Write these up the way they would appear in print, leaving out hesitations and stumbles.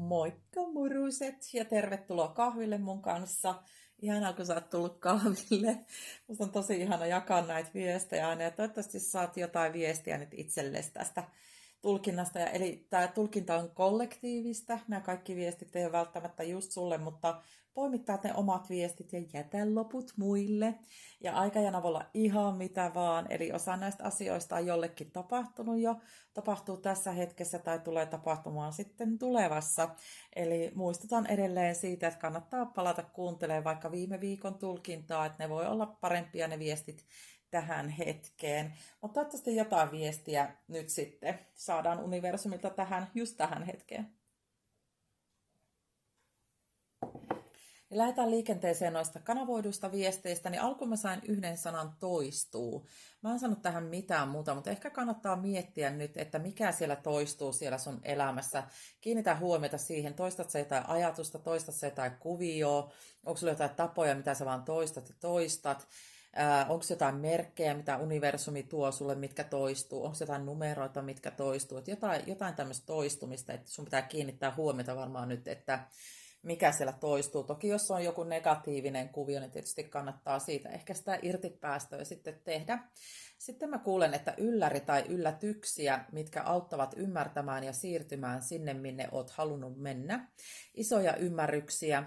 Moikka muruset ja tervetuloa kahville mun kanssa. Ihanaa, kun sä oot tullut kahville. Musta on tosi ihana jakaa näitä viestejä aina ja toivottavasti saat jotain viestiä nyt itsellesi tästä tulkinnasta. Eli tämä tulkinta on kollektiivista. Nämä kaikki viestit ei ole välttämättä just sulle, mutta poimittaa ne omat viestit ja jätä loput muille. Ja aikajana voi olla ihan mitä vaan. Eli osa näistä asioista on jollekin tapahtunut jo, tapahtuu tässä hetkessä tai tulee tapahtumaan sitten tulevassa. Eli muistutan edelleen siitä, että kannattaa palata kuuntelemaan vaikka viime viikon tulkintaa, että ne voi olla parempia ne viestit tähän hetkeen. Mutta toivottavasti jotain viestiä nyt sitten saadaan universumilta just tähän hetkeen. Ja lähdetään liikenteeseen noista kanavoiduista viesteistä, niin alkuun mä sain yhden sanan toistuu. Mä en sanonut tähän mitään muuta, mutta ehkä kannattaa miettiä nyt, että mikä siellä toistuu siellä sun elämässä. Kiinnitä huomiota siihen, toistat sä jotain ajatusta, toistat sä jotain kuvioa, onko sulla jotain tapoja, mitä sä vaan toistat ja toistat. Onko jotain merkkejä, mitä universumi tuo sulle, mitkä toistuu? Onko jotain numeroita, mitkä toistuu? Että jotain tämmöistä toistumista, että sun pitää kiinnittää huomiota varmaan nyt, että mikä siellä toistuu. Toki jos on joku negatiivinen kuvio, niin tietysti kannattaa siitä ehkä sitä irtipäästöä sitten tehdä. Sitten mä kuulen, että ylläri tai yllätyksiä, mitkä auttavat ymmärtämään ja siirtymään sinne, minne oot halunnut mennä. Isoja ymmärryksiä.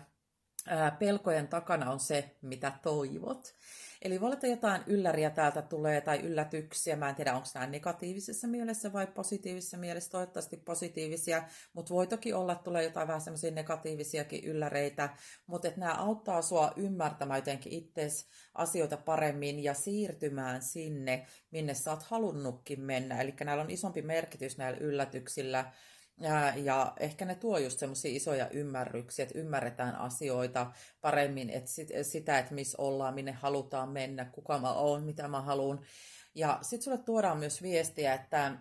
Pelkojen takana on se, mitä toivot. Eli voi olla, että jotain ylläriä täältä tulee tai yllätyksiä. Mä en tiedä, onko nämä negatiivisessa mielessä vai positiivisessa mielessä. Toivottavasti positiivisia, mutta voi toki olla, että tulee jotain vähän semmoisia negatiivisiakin ylläreitä. Mutta että nämä auttaa sua ymmärtämään jotenkin itseäsi asioita paremmin ja siirtymään sinne, minne sä oot halunnutkin mennä. Eli näillä on isompi merkitys näillä yllätyksillä. Ja ehkä ne tuo just semmoisia isoja ymmärryksiä, että ymmärretään asioita paremmin, että sitä, että missä ollaan, minne halutaan mennä, kuka mä oon, mitä mä haluan. Ja sitten sulle tuodaan myös viestiä, että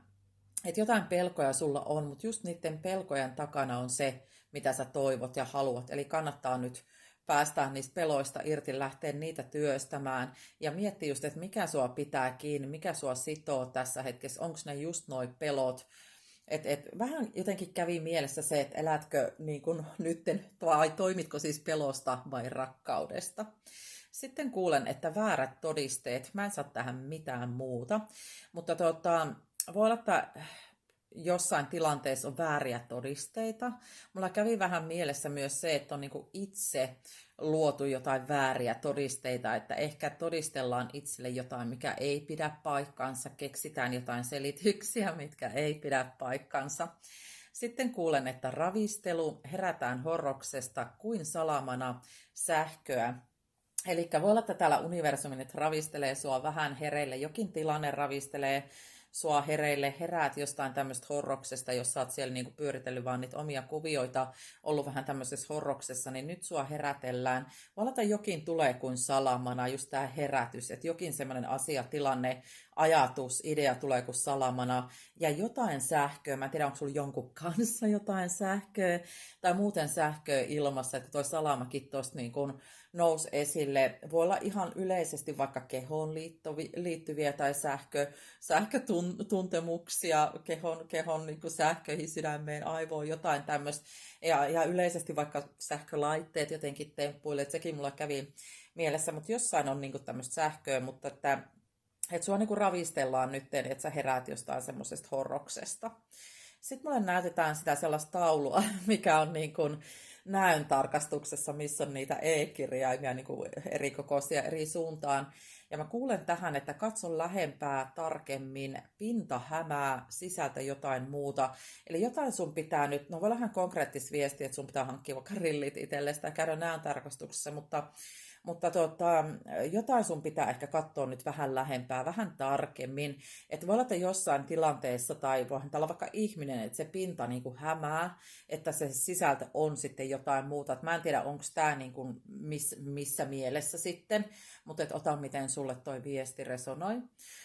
jotain pelkoja sulla on, mutta just niiden pelkojen takana on se, mitä sä toivot ja haluat. Eli kannattaa nyt päästään niistä peloista irti, lähteä niitä työstämään ja miettiä just, että mikä sua pitää kiinni, mikä sua sitoo tässä hetkessä, onko ne just noi pelot. Vähän jotenkin kävi mielessä se, että elätkö niin kuin nytten, vai toimitko siis pelosta vai rakkaudesta. Sitten kuulen, että väärät todisteet, mä en saa tähän mitään muuta, mutta voi olla, että jossain tilanteessa on vääriä todisteita. Mulla kävi vähän mielessä myös se, että on niin kuin itse luotu jotain vääriä todisteita, että ehkä todistellaan itselle jotain, mikä ei pidä paikkansa, keksitään jotain selityksiä, mitkä ei pidä paikkansa. Sitten kuulen, että ravistelu, herätään horroksesta kuin salamana sähköä. Eli voi olla, että täällä universumi nyt ravistelee sua vähän hereille, jokin tilanne ravistelee sua hereille, heräät jostain tämmöistä horroksesta, jos sä oot siellä niinku pyöritellyt vaan niitä omia kuvioita, ollut vähän tämmöisessä horroksessa, niin nyt sua herätellään. Voi olla, että jokin tulee kuin salamana, just tää herätys, että jokin semmoinen asia, tilanne, ajatus, idea tulee kuin salamana, ja jotain sähköä, mä en tiedä, onko sulla jonkun kanssa jotain sähköä, tai muuten sähköä ilmassa, että toi salamakin tuosta niin kuin nousi esille. Voi olla ihan yleisesti vaikka kehoon liittyviä tai sähkötuntemuksia, kehon niin kuin sähköihin, sydämeen, aivoon, jotain tämmöistä. Ja yleisesti vaikka sähkölaitteet jotenkin temppuille, että sekin mulla kävi mielessä, mutta jossain on niin kuin tämmöistä sähköä, mutta että sua niin kuin ravistellaan nyt, että sä heräät jostain semmoisesta horroksesta. Sitten mulle näytetään sitä sellaista taulua, mikä on niin kuin näön tarkastuksessa, missä on niitä e-kirjaimia niin kuin eri kokoisia eri suuntaan. Ja mä kuulen tähän, että katso lähempää, tarkemmin, pinta hämää, sisältä jotain muuta. Eli jotain sun pitää nyt, no voi olla ihan konkreettista viestiä, että sun pitää hankkia vaikka rillit itsellesi tai käydä näön tarkastuksessa, mutta jotain sun pitää ehkä katsoa nyt vähän lähempää, vähän tarkemmin. Että voi olla, että jossain tilanteessa, tai voihan täällä olla vaikka ihminen, että se pinta niin kuin hämää, että se sisältö on sitten jotain muuta. Et mä en tiedä, onko tämä niin kuin missä mielessä sitten, mutta ota miten sulle toi viesti resonoi.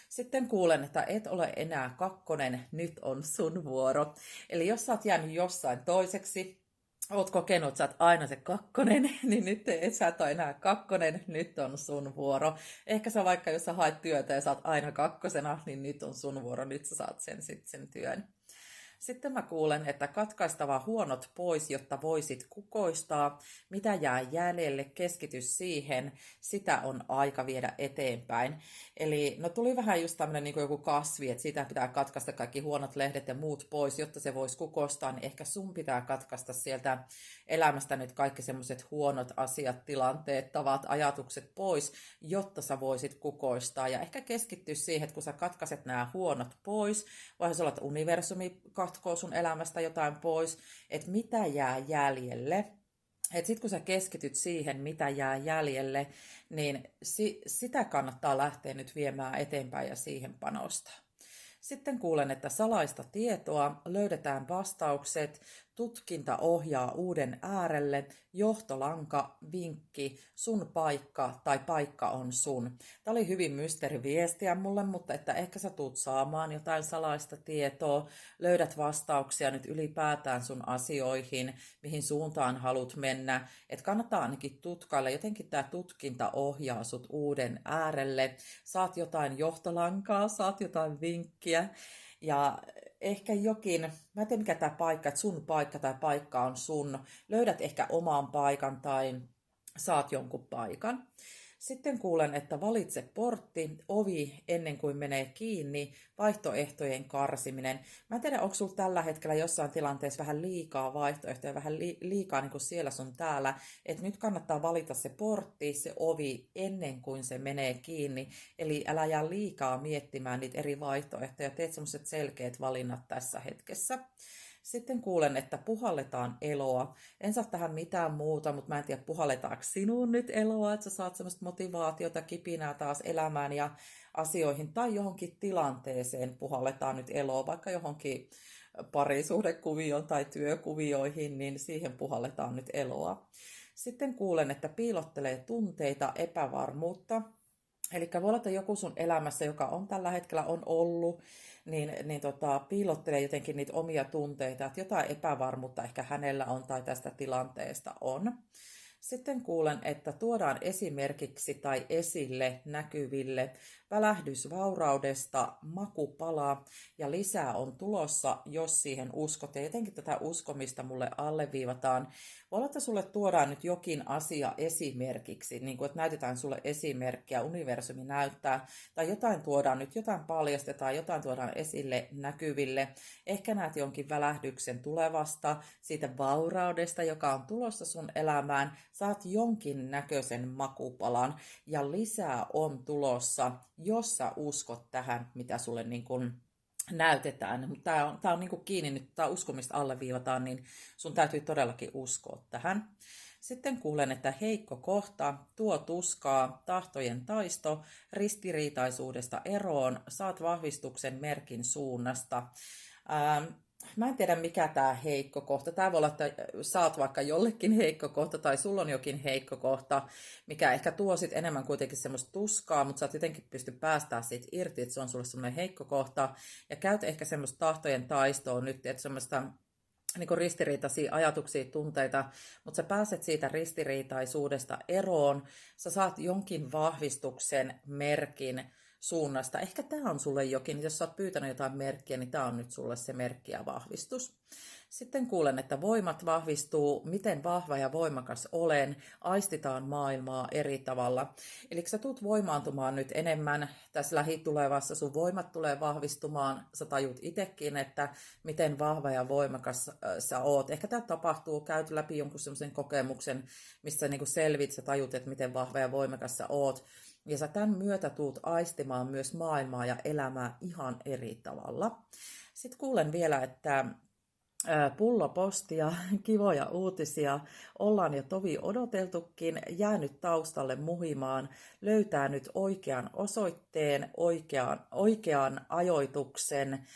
Sitten kuulen, että et ole enää kakkonen, nyt on sun vuoro. Eli jos sä oot jäänyt jossain toiseksi, oot kokenut, että sä oot aina se kakkonen, niin nyt et sä et ole enää kakkonen, nyt on sun vuoro. Ehkä sä vaikka, jos sä haet työtä ja sä oot aina kakkosena, niin nyt on sun vuoro, nyt sä saat sen työn. Sitten mä kuulen, että katkaistava huonot pois, jotta voisit kukoistaa. Mitä jää jäljelle, keskity siihen, sitä on aika viedä eteenpäin. Eli no tuli vähän just tämmöinen niin kuin joku kasvi, että siitä pitää katkaista kaikki huonot lehdet ja muut pois, jotta se voisi kukoistaa, niin ehkä sun pitää katkaista sieltä elämästä nyt kaikki semmoiset huonot asiat, tilanteet, tavat, ajatukset pois, jotta sä voisit kukoistaa. Ja ehkä keskittyä siihen, että kun sä katkaiset nämä huonot pois, vai se olla, että universumi katkoo sun elämästä jotain pois, että mitä jää jäljelle. Että sitten kun sä keskityt siihen, mitä jää jäljelle, niin sitä kannattaa lähteä nyt viemään eteenpäin ja siihen panostaa. Sitten kuulen, että salaista tietoa, löydetään vastaukset, tutkinta ohjaa uuden äärelle, johtolanka, vinkki, sun paikka tai paikka on sun. Tämä oli hyvin mysteeriviestiä mulle, mutta että ehkä sä tuut saamaan jotain salaista tietoa, löydät vastauksia nyt ylipäätään sun asioihin, mihin suuntaan haluat mennä. Että kannattaa ainakin tutkailla, jotenkin tämä tutkinta ohjaa sut uuden äärelle, saat jotain johtolankaa, saat jotain vinkkiä. Ja ehkä jokin, mä en tiedä mikä tämä paikka, että sun paikka tai paikka on sun. Löydät ehkä oman paikan tai saat jonkun paikan. Sitten kuulen, että valitse portti, ovi ennen kuin menee kiinni, vaihtoehtojen karsiminen. Mä en tiedä, onko sulla tällä hetkellä jossain tilanteessa vähän liikaa vaihtoehtoja, vähän liikaa niin kuin siellä sun täällä. Että nyt kannattaa valita se portti, se ovi ennen kuin se menee kiinni. Eli älä jää liikaa miettimään niitä eri vaihtoehtoja, teet semmoiset selkeät valinnat tässä hetkessä. Sitten kuulen, että puhalletaan eloa. En saa tähän mitään muuta, mutta mä en tiedä, puhalletaanko sinuun nyt eloa, että sä saat semmoista motivaatiota, kipinää taas elämään ja asioihin tai johonkin tilanteeseen puhalletaan nyt eloa, vaikka johonkin parisuhdekuvioon tai työkuvioihin, niin siihen puhalletaan nyt eloa. Sitten kuulen, että piilottelee tunteita, epävarmuutta. Eli voi olla, että joku sun elämässä, joka on tällä hetkellä on ollut, niin piilottelee jotenkin niitä omia tunteita, että jotain epävarmuutta ehkä hänellä on tai tästä tilanteesta on. Sitten kuulen, että tuodaan esimerkiksi tai esille näkyville välähdys vauraudesta, makupala ja lisää on tulossa, jos siihen uskot. Ja jotenkin tätä uskomista mulle alleviivataan. Voi olla, että sulle tuodaan nyt jokin asia esimerkiksi, niin kuin että näytetään sulle esimerkkiä, universumi näyttää, tai jotain tuodaan nyt, jotain paljastetaan, jotain tuodaan esille näkyville. Ehkä näet jonkin välähdyksen tulevasta, siitä vauraudesta, joka on tulossa sun elämään. Saat jonkin näköisen makupalan ja lisää on tulossa, jos sä uskot tähän, mitä sulle niin kuin näytetään. Tämä on niin kuin kiinni nyt, tämä uskomista alleviivataan, niin sun täytyy todellakin uskoa tähän. Sitten kuulen, että heikko kohta, tuo tuskaa, tahtojen taisto, ristiriitaisuudesta eroon, saat vahvistuksen merkin suunnasta. Mä en tiedä, mikä tämä heikko kohta. Tämä voi olla, että saat vaikka jollekin heikko kohta tai sulla on jokin heikko kohta, mikä ehkä tuo sit enemmän kuitenkin semmoista tuskaa, mutta sä oot jotenkin pysty päästään siitä irti, että se on sulle semmoinen heikko kohta. Ja käyt ehkä semmoista tahtojen taistoa nyt, että semmoista niin kuin ristiriitaisia ajatuksia, tunteita, mutta sä pääset siitä ristiriitaisuudesta eroon. Sä saat jonkin vahvistuksen merkin suunnasta. Ehkä tämä on sulle jokin, jos sä oot pyytänyt jotain merkkiä, niin tämä on nyt sulle se merkki ja vahvistus. Sitten kuulen, että voimat vahvistuu, miten vahva ja voimakas olen, aistitaan maailmaa eri tavalla. Eli sä tulet voimaantumaan nyt enemmän tässä lähitulevassa, sun voimat tulee vahvistumaan, sä tajut itsekin, että miten vahva ja voimakas sä oot. Ehkä tämä tapahtuu, käyt läpi jonkun semmoisen kokemuksen, missä niin selvit, sä tajut, että miten vahva ja voimakas sä oot. Ja sä tämän myötä tuut aistimaan myös maailmaa ja elämää ihan eri tavalla. Sitten kuulen vielä, että pullopostia, kivoja uutisia, ollaan jo tovi odoteltukin, jäänyt taustalle muhimaan, löytää nyt oikean osoitteen, oikean ajoituksen,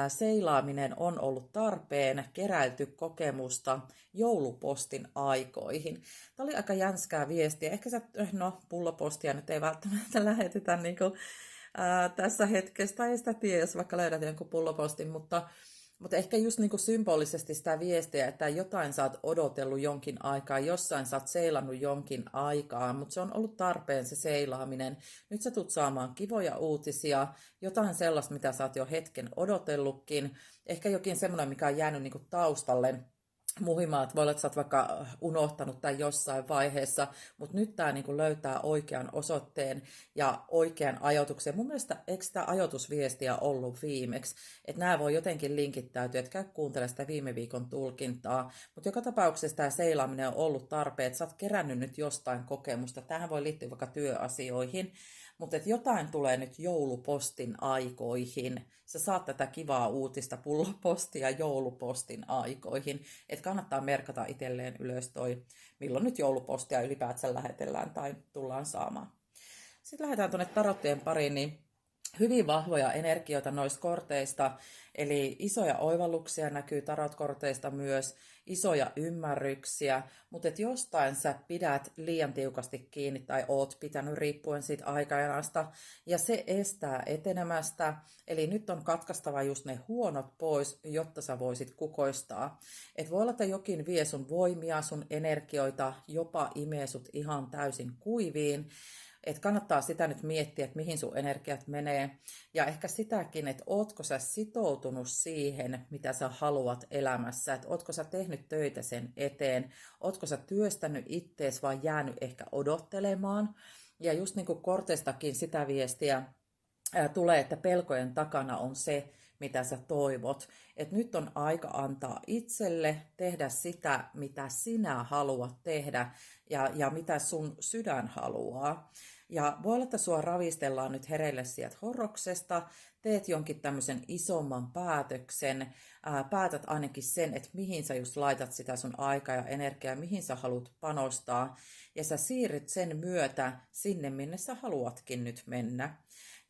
seilaaminen on ollut tarpeen, keräilty kokemusta joulupostin aikoihin. Tämä oli aika jänskää viestiä. Ehkä pullopostia nyt ei välttämättä lähetetä niin kuin, tässä hetkessä, tai ei sitä tiedä, jos vaikka löydät jonkun pullopostin, mutta Mutta ehkä just niin kuin symbolisesti sitä viestiä, että jotain sä oot odotellut jonkin aikaa, jossain sä oot seilannut jonkin aikaa, mutta se on ollut tarpeen se seilaaminen. Nyt sä tulet saamaan kivoja uutisia, jotain sellaista, mitä sä oot jo hetken odotellutkin, ehkä jokin semmoinen, mikä on jäänyt niin kuin taustalle muhimaan, että voi olla, että sä oot vaikka unohtanut tämän jossain vaiheessa, mutta nyt tämä niin löytää oikean osoitteen ja oikean ajoituksen. Mun mielestä eikö sitä ajoitusviestiä ollut viimeksi, että nämä voi jotenkin linkittäytyä, että käy kuuntele sitä viime viikon tulkintaa, mutta joka tapauksessa tämä seilaaminen on ollut tarpeen, että sä oot kerännyt nyt jostain kokemusta. Tähän voi liittyä vaikka työasioihin, mutta että jotain tulee nyt joulupostin aikoihin. Sä saat tätä kivaa uutista pullopostia joulupostin aikoihin. Että kannattaa merkata itselleen ylös toi, milloin nyt joulupostia ylipäätään lähetellään tai tullaan saamaan. Sitten lähdetään tuonne tarottien pariin, niin hyvin vahvoja energioita noista korteista, eli isoja oivalluksia näkyy tarotkorteista myös, isoja ymmärryksiä, mutta et jostain sä pidät liian tiukasti kiinni tai oot pitänyt riippuen siitä aikajanasta, ja se estää etenemästä, eli nyt on katkaistava just ne huonot pois, jotta sä voisit kukoistaa. Et voi olla, että jokin vie sun voimia, sun energioita, jopa imee sut ihan täysin kuiviin, että kannattaa sitä nyt miettiä, että mihin sun energiat menee. Ja ehkä sitäkin, että ootko sä sitoutunut siihen, mitä sä haluat elämässä. Että ootko sä tehnyt töitä sen eteen. Ootko sä työstänyt ittees vai jäänyt ehkä odottelemaan. Ja just niin kuin korteistakin sitä viestiä tulee, että pelkojen takana on se, mitä sä toivot. Että nyt on aika antaa itselle tehdä sitä, mitä sinä haluat tehdä ja mitä sun sydän haluaa. Ja voi olla, että sua ravistellaan nyt hereille sieltä horroksesta, teet jonkin tämmöisen isomman päätöksen, päätät ainakin sen, että mihin sä just laitat sitä sun aikaa ja energiaa, mihin sä haluat panostaa, ja sä siirryt sen myötä sinne, minne sä haluatkin nyt mennä.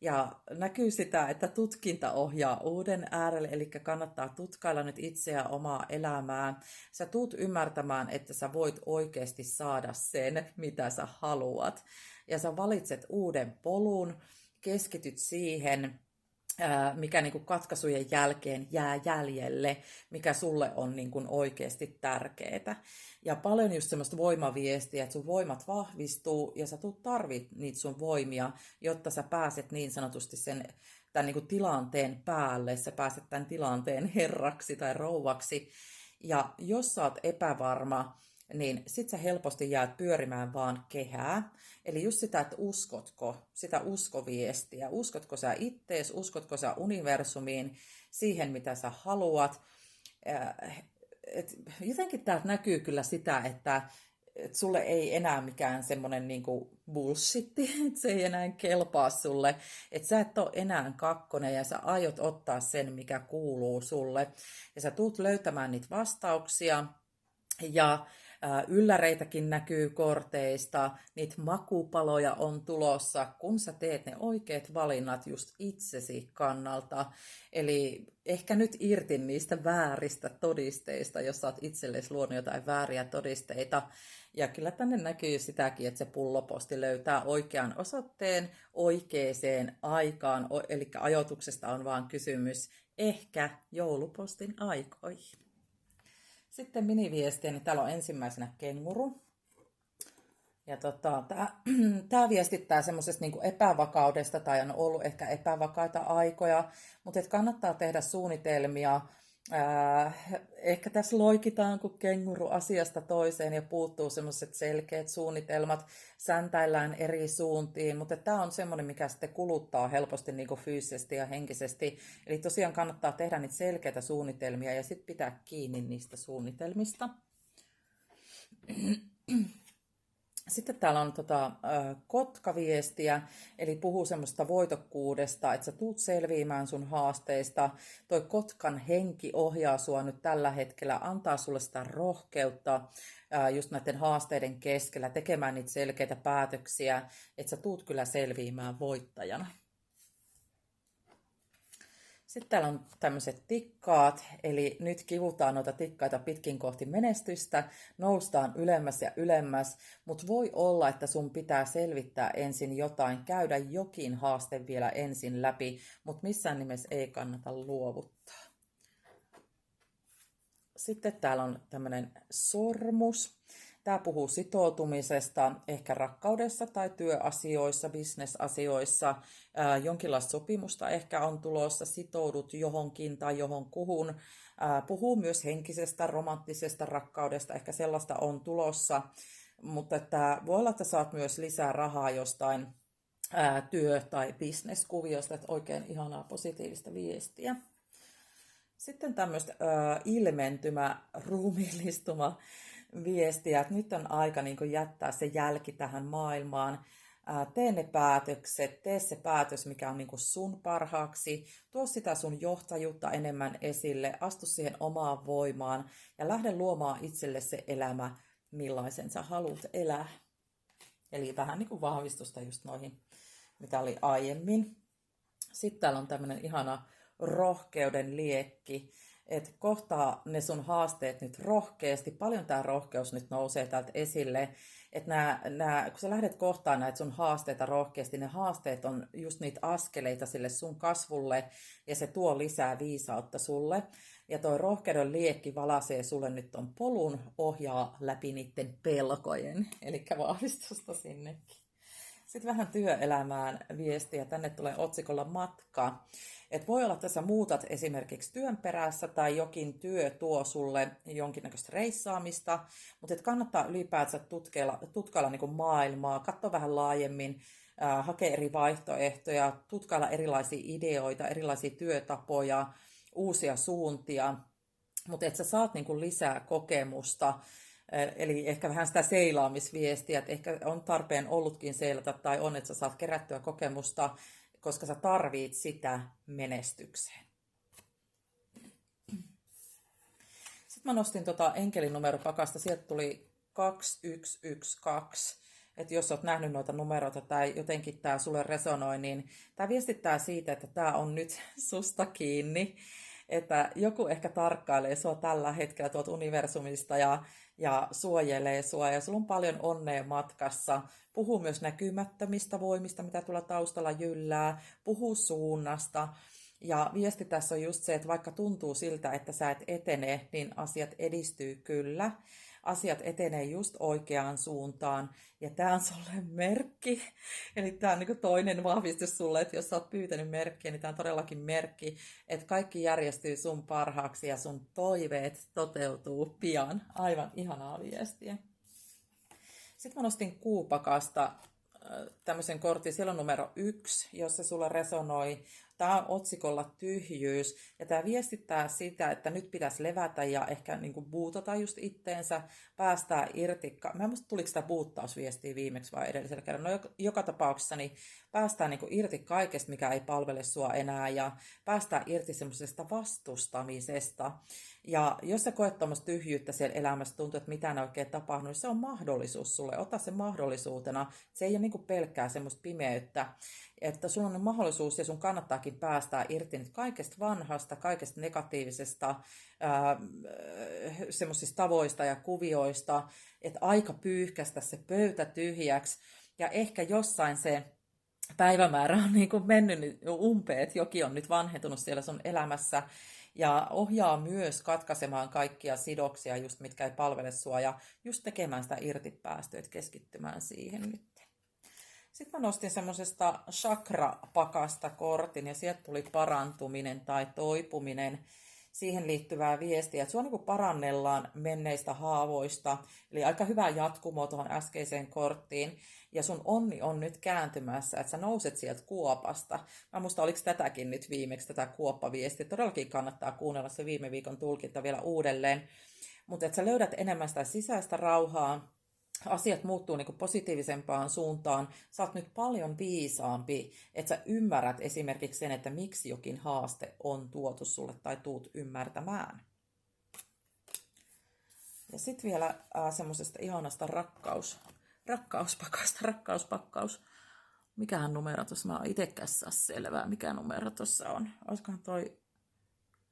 Ja näkyy sitä, että tutkinta ohjaa uuden äärelle, eli kannattaa tutkailla nyt itseä, omaa elämää. Sä tuut ymmärtämään, että sä voit oikeasti saada sen, mitä sä haluat. Ja sä valitset uuden polun, keskityt siihen, mikä niin kuin katkaisujen jälkeen jää jäljelle, mikä sulle on niin kuin oikeasti tärkeää. Ja paljon just semmoista voimaviestiä, että sun voimat vahvistuu ja sä tarvit niitä sun voimia, jotta sä pääset niin sanotusti tämän niin kuin tilanteen päälle, sä pääset tämän tilanteen herraksi tai rouvaksi. Ja jos sä oot epävarma, niin sit sä helposti jäät pyörimään vaan kehää. Eli just sitä, että uskotko, sitä uskoviestiä, uskotko sä ittees, uskotko sä universumiin, siihen mitä sä haluat. Jotenkin täältä näkyy kyllä sitä, että sulle ei enää mikään semmoinen niinku bullshitti, että se ei enää kelpaa sulle, että sä et ole enää kakkonen ja sä aiot ottaa sen, mikä kuuluu sulle. Ja sä tuut löytämään niitä vastauksia ja ylläreitäkin näkyy korteista, niitä makupaloja on tulossa, kun sä teet ne oikeat valinnat just itsesi kannalta. Eli ehkä nyt irti niistä vääristä todisteista, jos sä oot itsellesi luonut jotain vääriä todisteita. Ja kyllä tänne näkyy sitäkin, että se pulloposti löytää oikean osoitteen oikeaan aikaan, eli ajoituksesta on vaan kysymys ehkä joulupostin aikoihin. Sitten miniviestiä, niin täällä on ensimmäisenä kenguru. Ja tämä viestittää semmoisesta niinku epävakaudesta tai on ollut ehkä epävakaita aikoja, mutta kannattaa tehdä suunnitelmia. Ehkä tässä loikitaan, kun kenguru asiasta toiseen ja puuttuu semmoiset selkeät suunnitelmat, säntäillään eri suuntiin, mutta tämä on semmoinen, mikä sitten kuluttaa helposti niin kuin fyysisesti ja henkisesti. Eli tosiaan kannattaa tehdä niitä selkeitä suunnitelmia ja sitten pitää kiinni niistä suunnitelmista. Sitten täällä on kotkaviestiä, eli puhuu semmoista voitokkuudesta, että sä tuut selviämään sun haasteista. Toi kotkan henki ohjaa sua nyt tällä hetkellä, antaa sulle sitä rohkeutta just näiden haasteiden keskellä, tekemään niitä selkeitä päätöksiä, että sä tuut kyllä selviämään voittajana. Sitten täällä on tämmöiset tikkaat, eli nyt kivutaan noita tikkaita pitkin kohti menestystä, noustaan ylemmäs ja ylemmäs, mutta voi olla, että sun pitää selvittää ensin jotain, käydä jokin haaste vielä ensin läpi, mutta missään nimessä ei kannata luovuttaa. Sitten täällä on tämmöinen sormus. Tämä puhuu sitoutumisesta, ehkä rakkaudessa tai työasioissa, bisnesasioissa. Jonkinlaista sopimusta ehkä on tulossa, sitoudut johonkin tai johonkuhun. Puhuu myös henkisestä, romanttisesta rakkaudesta, ehkä sellaista on tulossa. Mutta että voi olla, että saat myös lisää rahaa jostain työ- tai bisneskuviosta, että oikein ihanaa positiivista viestiä. Sitten tämmöistä ilmentymä, ruumiillistuma viestiä, että nyt on aika niin kuin jättää se jälki tähän maailmaan. Tee ne päätökset, tee se päätös, mikä on niin kuin sun parhaaksi, tuo sitä sun johtajuutta enemmän esille, astu siihen omaan voimaan ja lähde luomaan itselle se elämä, millaisen sä haluat elää. Eli vähän niin kuin vahvistusta just noihin, mitä oli aiemmin. Sitten täällä on tämmöinen ihana rohkeuden liekki, että kohtaa ne sun haasteet nyt rohkeasti. Paljon tämä rohkeus nyt nousee täältä esille, että kun sä lähdet kohtaan näitä sun haasteita rohkeasti, ne haasteet on just niitä askeleita sille sun kasvulle ja se tuo lisää viisautta sulle. Ja toi rohkeuden liekki valaisee sulle nyt ton polun, ohjaa läpi niiden pelkojen, eli vahvistusta sinnekin. Sitten vähän työelämään viestiä. Tänne tulee otsikolla matka. Et voi olla, että sä muutat esimerkiksi työn perässä tai jokin työ tuo sulle jonkinnäköistä reissaamista, mutta et kannattaa ylipäätään tutkailla niin kuin maailmaa, katsoa vähän laajemmin, hakea eri vaihtoehtoja, tutkailla erilaisia ideoita, erilaisia työtapoja, uusia suuntia, mutta että sä saat niin kuin lisää kokemusta. Eli ehkä vähän sitä seilaamisviestiä, että ehkä on tarpeen ollutkin seilata tai on, että sä saat kerättyä kokemusta, koska sä tarvit sitä menestykseen. Sitten mä nostin enkelinumeropakasta, sieltä tuli 2112. Että jos olet nähnyt noita numeroita tai jotenkin tämä sulle resonoi, niin tämä viestittää siitä, että tämä on nyt susta kiinni. Että joku ehkä tarkkailee sua tällä hetkellä tuolta universumista ja suojelee sua ja sulla on paljon onnea matkassa. Puhuu myös näkymättömistä voimista, mitä tuolla taustalla jyllää. Puhuu suunnasta. Ja viesti tässä on just se, että vaikka tuntuu siltä, että sä et etene, niin asiat edistyy kyllä. Asiat etenee just oikeaan suuntaan. Ja tää on sulle merkki. Eli tää on niin toinen vahvistus sulle, että jos sä oot pyytänyt merkkiä, niin tää on todellakin merkki, että kaikki järjestyy sun parhaaksi ja sun toiveet toteutuu pian. Aivan ihanaa viestiä. Sitten mä nostin kuupakasta tämmöisen kortin, siellä on numero 1, jos se sulla resonoi. Tämä on otsikolla tyhjyys, ja tämä viestittää sitä, että nyt pitäisi levätä ja ehkä niin kuin buutata just itteensä, päästää irti. Mä en muista, tuliko sitä buuttausviestiä viimeksi vai edellisellä kerralla. No joka tapauksessa niin päästään niin kuin irti kaikesta, mikä ei palvele sua enää, ja päästään irti semmoisesta vastustamisesta. Ja jos sä koet tuommoista tyhjyyttä siellä elämässä, tuntuu, että mitään ei oikein tapahdu, niin se on mahdollisuus sulle. Ota se mahdollisuutena. Se ei ole niin kuin pelkkää semmoista pimeyttä. Että sulla on mahdollisuus ja sun kannattaakin päästää irti nyt kaikesta vanhasta, kaikesta negatiivisesta, semmoisista tavoista ja kuvioista, että aika pyyhkästä se pöytä tyhjäksi. Ja ehkä jossain se päivämäärä on niin kuin mennyt umpeen, että jokin on nyt vanhentunut siellä sun elämässä. Ja ohjaa myös katkaisemaan kaikkia sidoksia, just mitkä ei palvele sua, ja just tekemään sitä irtipäästöä, keskittymään siihen nyt. Sitten mä nostin semmoisesta chakra-pakasta kortin, ja sieltä tuli parantuminen tai toipuminen. Siihen liittyvää viestiä, että sua niin kuin parannellaan menneistä haavoista, eli aika hyvä jatkumo tuohon äskeiseen korttiin, ja sun onni on nyt kääntymässä, että sä nouset sieltä kuopasta. Mä muista, oliko tätäkin nyt viimeksi, tätä kuoppaviestiä. Todellakin kannattaa kuunnella se viime viikon tulkinta vielä uudelleen, mutta että sä löydät enemmän sitä sisäistä rauhaa, asiat muuttuu niin kuin positiivisempaan suuntaan, sä oot nyt paljon viisaampi, että sä ymmärrät esimerkiksi sen, että miksi jokin haaste on tuotu sulle tai tuut ymmärtämään. Ja sitten vielä semmoisesta ihanasta rakkauspakkaus. Mikähän numero tuossa, mä oon itsekään saa selvää, mikä numero tuossa on. Olisikohan toi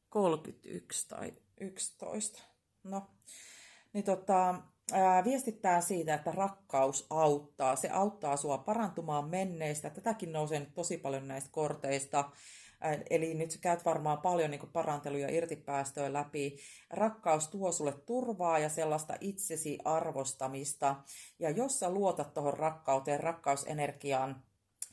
31 tai 11. No, niin viestittää siitä, että rakkaus auttaa. Se auttaa sua parantumaan menneistä. Tätäkin nousee nyt tosi paljon näistä korteista. Eli nyt sä käyt varmaan paljon niin parantelu- ja irtipäästöä läpi. Rakkaus tuo sulle turvaa ja sellaista itsesi arvostamista. Ja jos sä luotat tuohon rakkauteen, rakkausenergiaan,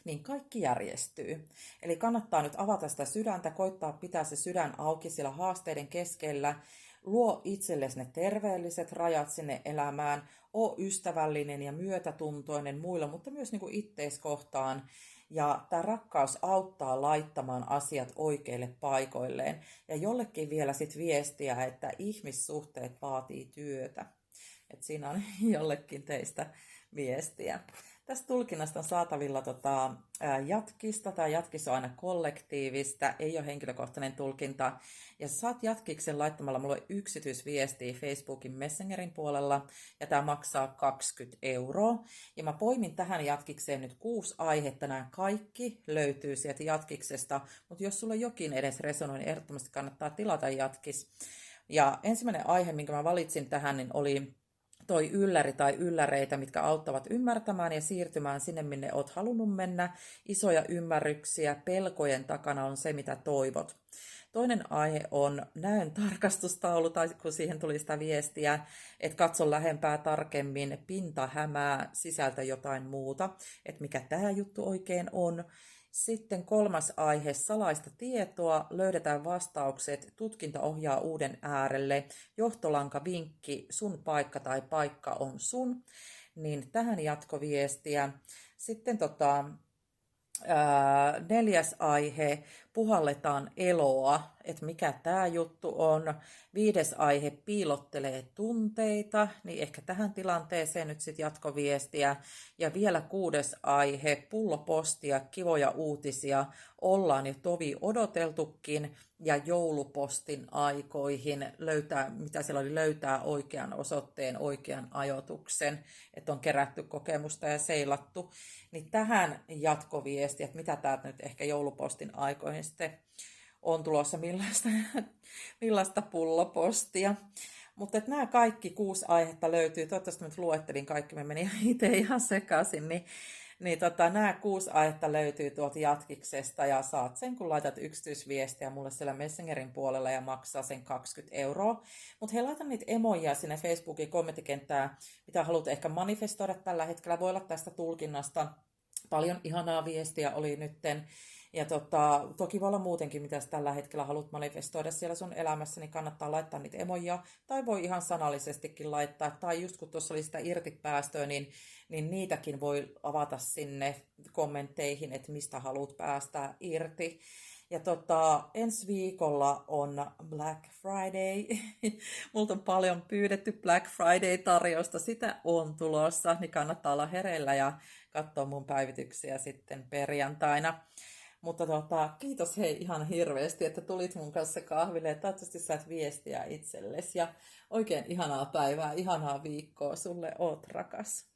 niin kaikki järjestyy. Eli kannattaa nyt avata sitä sydäntä, koittaa pitää se sydän auki siellä haasteiden keskellä. Luo itsellesi ne terveelliset rajat sinne elämään. Oo ystävällinen ja myötätuntoinen muilla, mutta myös niin kuin ittees kohtaan. Ja tämä rakkaus auttaa laittamaan asiat oikeille paikoilleen. Ja jollekin vielä sit viestiä, että ihmissuhteet vaatii työtä. Et siinä on jollekin teistä viestiä. Tästä tulkinnasta on saatavilla jatkista. Tämä jatkis on aina kollektiivista, ei ole henkilökohtainen tulkinta. Ja saat jatkiksen laittamalla mulle yksityisviestiä Facebookin Messengerin puolella. Ja tämä maksaa 20 €. Ja mä poimin tähän jatkikseen nyt 6 aihetta. Nämä kaikki löytyy sieltä jatkiksesta. Mutta jos sulla jokin edes resonoi, niin ehdottomasti kannattaa tilata jatkis. Ja ensimmäinen aihe, minkä mä valitsin tähän, niin oli toi ylläri tai ylläreitä, mitkä auttavat ymmärtämään ja siirtymään sinne, minne oot halunnut mennä. Isoja ymmärryksiä, pelkojen takana on se, mitä toivot. Toinen aihe on näön tarkastustaulu, tai kun siihen tuli sitä viestiä, että katso lähempää tarkemmin, pinta hämää, sisältä jotain muuta, että mikä tämä juttu oikein on. Sitten 3. aihe, salaista tietoa, löydetään vastaukset, tutkinta ohjaa uuden äärelle, johtolanka, vinkki, sun paikka tai paikka on sun, niin tähän jatkoviestiä. Sitten 4. aihe, puhalletaan eloa, että mikä tämä juttu on. 5. aihe, piilottelee tunteita, niin ehkä tähän tilanteeseen nyt sitten jatkoviestiä. Ja vielä 6. aihe, pullopostia, kivoja uutisia, ollaan jo tovi odoteltukin. Ja joulupostin aikoihin löytää, mitä siellä oli, löytää oikean osoitteen, oikean ajoituksen, että on kerätty kokemusta ja seilattu. Niin tähän jatkoviesti, että mitä tämä nyt ehkä joulupostin aikoihin sitten on tulossa, millaista pullopostia. Mutta nämä kaikki 6 aihetta löytyy, toivottavasti nyt luettelin kaikki, me meni itse ihan sekaisin, niin nämä 6 aihetta löytyy tuolta jatkiksesta ja saat sen, kun laitat yksityisviestiä mulle siellä Messengerin puolella ja maksaa sen 20 €. Mutta he laitan niitä emoja sinne Facebookin kommenttikenttään, mitä haluat ehkä manifestoida tällä hetkellä. Voi olla tästä tulkinnasta paljon ihanaa viestiä oli nytten. Ja toki voi olla muutenkin, mitä tällä hetkellä haluat manifestoida siellä sun elämässä, niin kannattaa laittaa niitä emoja. Tai voi ihan sanallisestikin laittaa. Tai just kun tuossa oli sitä irtipäästöä, niin niitäkin voi avata sinne kommentteihin, että mistä haluat päästä irti. Ja ensi viikolla on Black Friday. Multa on paljon pyydetty Black Friday-tarjousta. Sitä on tulossa, niin kannattaa olla hereillä ja katsoa mun päivityksiä sitten perjantaina. Mutta kiitos hei ihan hirveästi, että tulit mun kanssa kahville ja toivottavasti saat viestiä itsellesi. Ja oikein ihanaa päivää, ihanaa viikkoa sulle, oot rakas.